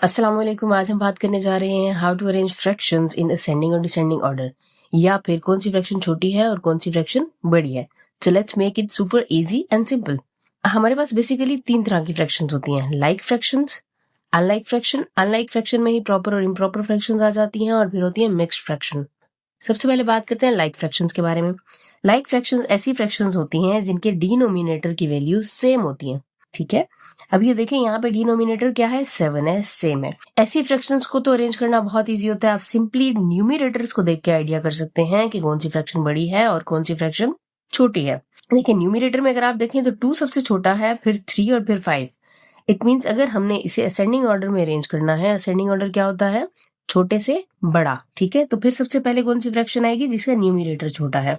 अस्सलाम वालेकुम। आज हम बात करने जा रहे हैं how to arrange fractions in ascending और डिसेंडिंग ऑर्डर, या फिर कौन सी फ्रैक्शन छोटी है और कौन सी फ्रैक्शन बड़ी है। So let's make it super easy and simple. हमारे पास बेसिकली 3 तरह की फ्रैक्शंस होती हैं, like fractions, unlike fraction. Unlike fraction में ही प्रॉपर और इम्प्रॉपर फ्रैक्शंस आ जाती हैं, और फिर होती है मिक्स्ड फ्रैक्शन। सबसे पहले बात करते हैं लाइक फ्रैक्शंस के बारे में। लाइक फ्रैक्शंस ऐसी फ्रैक्शंस होती हैं जिनके डिनोमिनेटर की वैल्यूज सेम होती हैं। ठीक है, अब ये देखें यहाँ पे डिनोमिनेटर क्या है, 7 है, सेम है। ऐसी फ्रैक्शंस को तो अरेंज करना बहुत इजी होता है। आप सिंपली न्यूमिनेटर्स को देख के आइडिया कर सकते हैं कि कौन सी फ्रैक्शन बड़ी है और कौन सी फ्रैक्शन छोटी है। देखिए न्यूमिनेटर में अगर आप देखें तो 2 सबसे छोटा है, फिर 3 और फिर 5। इट मीन्स अगर हमने इसे असेंडिंग ऑर्डर में अरेंज करना है, असेंडिंग ऑर्डर क्या होता है, छोटे से बड़ा। ठीक है, तो फिर सबसे पहले कौन सी फ्रैक्शन आएगी जिसका न्यूमिनेटर छोटा है।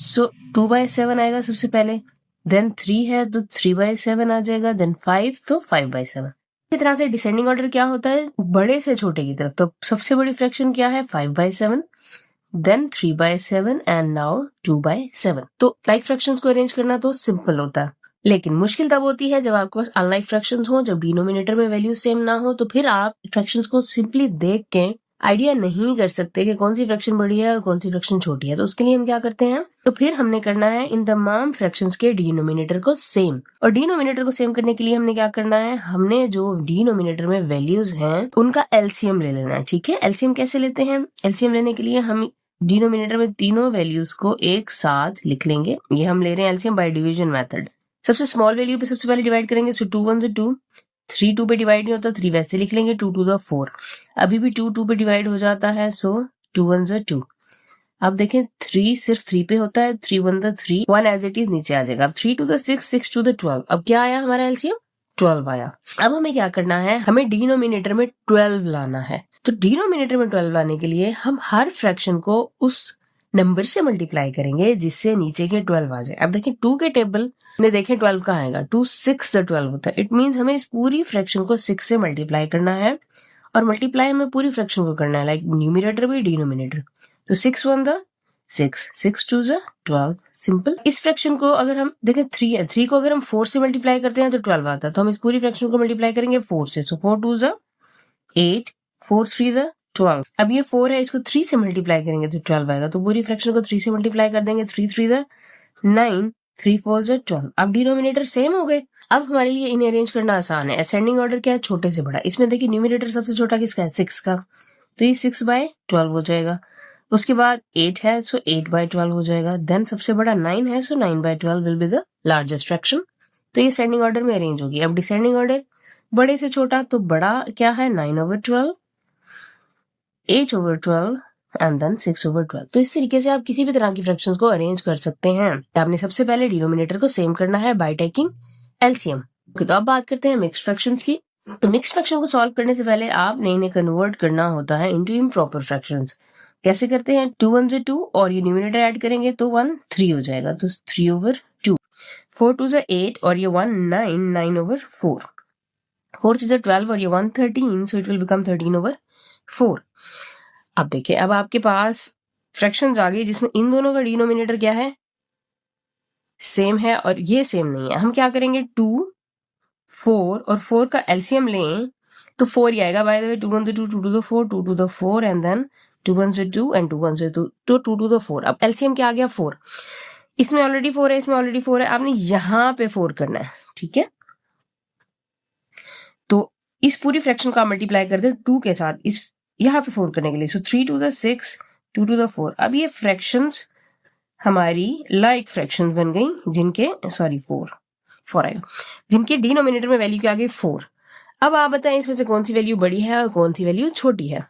सो 2/7 आएगा सबसे पहले, देन 3 है तो 3/7 आ जाएगा, देन 5 तो 5/7। इसी तरह से डिसेंडिंग ऑर्डर क्या होता है, बड़े से छोटे की तरफ। तो सबसे बड़ी फ्रैक्शन क्या है, 5/7, देन 3/7 एंड नाउ 2/7। तो लाइक फ्रैक्शंस को अरेंज करना तो सिंपल होता है, लेकिन मुश्किल तब होती है जब आपके पास अनलाइक फ्रैक्शंस हो, जब डिनोमिनेटर में वैल्यू सेम ना हो। तो फिर आप फ्रैक्शंस को सिंपली देख के आइडिया नहीं कर सकते कि कौन सी फ्रैक्शन बड़ी है और कौन सी फ्रैक्शन छोटी है। तो उसके लिए हम क्या करते हैं, तो फिर हमने करना है इन तमाम फ्रैक्शंस के डिनोमिनेटर को सेम। और डिनोमिनेटर को सेम करने के लिए हमने क्या करना है, हमने जो डिनोमिनेटर में वैल्यूज हैं उनका एलसीएम ले लेना है। ठीक है, एलसीएम कैसे लेते हैं, एलसीएम लेने के लिए हम डिनोमिनेटर में तीनों वैल्यूज को एक साथ लिख लेंगे। ये हम ले रहे हैं एलसीएम बाय डिवीजन मेथड। सबसे स्मॉल वैल्यू पे सबसे पहले डिवाइड करेंगे, सो 2 1 2, 3 2 पे डिवाइड नहीं होता, 3 वैसे लिख लेंगे, 2 2 4। अभी भी 2 2 पे डिवाइड हो जाता है, सो 2 1 2। अब देखें 3 सिर्फ 3 पे होता है, 3 1 3, 1 एज इट इज नीचे आ जाएगा। अब 3 2 6, 6 2 12। अब क्या आया हमारा एलसीएम, 12 आया। अब हमें क्या करना है, हमें डिनोमिनेटर में 12 लाना है। तो डिनोमिनेटर में 12 लाने के लिए हम हर फ्रैक्शन को उस नंबर से मल्टीप्लाई करेंगे जिससे नीचे के 12 आ जाए। अब देखें 2 के टेबल में देखें 12 कहाँ आएगा, 2 6 12 होता है। इट मीन्स हमें इस पूरी फ्रैक्शन को 6 से मल्टीप्लाई करना है, और मल्टीप्लाई हमें पूरी फ्रैक्शन को करना है, लाइक न्यूमिनेटर भी डिनोमिनेटर। तो 6 1 6, 6 2 12, सिंपल। इस फ्रैक्शन को अगर हम देखें 3 है, 3 को अगर हम 4 से मल्टीप्लाई करते हैं तो 12 आता है। तो हम इस पूरी फ्रैक्शन को मल्टीप्लाई करेंगे 4 से, सो 4 2 8, 4 3 12। अब ये 4 है, इसको 3 से मल्टीप्लाई करेंगे तो 12 आएगा। तो पूरी फ्रैक्शन को 3 से मल्टीप्लाई कर देंगे, 3 3 9, 3 4 12। अब डिनोमिनेटर सेम हो गए। अब हमारे लिए इन्हें अरेंज करना आसान है। असेंडिंग ऑर्डर क्या है, छोटे से बड़ा। इसमें देखिए न्यूमिनेटर सबसे छोटा किसका है, 6 का, तो ये 6/12 हो जाएगा। उसके बाद 8 है, सो 8/12 हो जाएगा। देन सबसे बड़ा 9 है, सो 9/12 will be the largest fraction. तो ये असेंडिंग ऑर्डर में अरेंज होगी। अब डिसेंडिंग ऑर्डर, बड़े से छोटा, तो बड़ा क्या है, 9/12, 8/12 एंड देन 6/12। तो इस तरीके से आप किसी भी तरह की फ्रैक्शंस को अरेंज कर सकते हैं। तो आपने सबसे पहले डिनोमिनेटर को सेम करना है बाय टेकिंग एलसीएम। तो अब बात करते हैं मिक्स्ड फ्रैक्शंस की। तो मिक्स्ड फ्रैक्शन को सॉल्व करने से पहले आपने इन्हें कन्वर्ट करना होता है इनटू इम्प्रॉपर फ्रैक्शंस। कैसे करते हैं, 2 1 2, और ये न्यूमिनेटर ऐड करेंगे तो 1 3 हो जाएगा, तो 3/2। 4 2 8, और ये 1 9, 9/4। 4 3 12, और ये 1 13, सो इट विल बिकम 13/4। अब देखिए, अब आपके पास फ्रैक्शंस आ गई जिसमें इन दोनों का डिनोमिनेटर क्या है, सेम है, और ये सेम नहीं है। हम क्या करेंगे, 2 4 और 4 का एलसीएम लें तो 4 ही आएगा। By the way 2 1 2, 2 2 4, 2 2 4, and then 2 1 2 and 2 1 2, तो 2 2 4। अब एलसीएम क्या आ गया, 4। इसमें ऑलरेडी 4 है, इसमें ऑलरेडी 4 है, आपने यहां पे 4 करना है। ठीक है, तो इस पूरी फ्रैक्शन को आप मल्टीप्लाई कर दे 2 के साथ, इस यहाँ पे 4 करने के लिए, सो 3 2 6, 2 2 4। अब ये फ्रैक्शंस हमारी लाइक फ्रैक्शंस बन गई, जिनके 4 आएगा, जिनके डिनोमिनेटर में वैल्यू क्या आ गई, 4। अब आप बताएं इसमें से कौन सी वैल्यू बड़ी है और कौन सी वैल्यू छोटी है।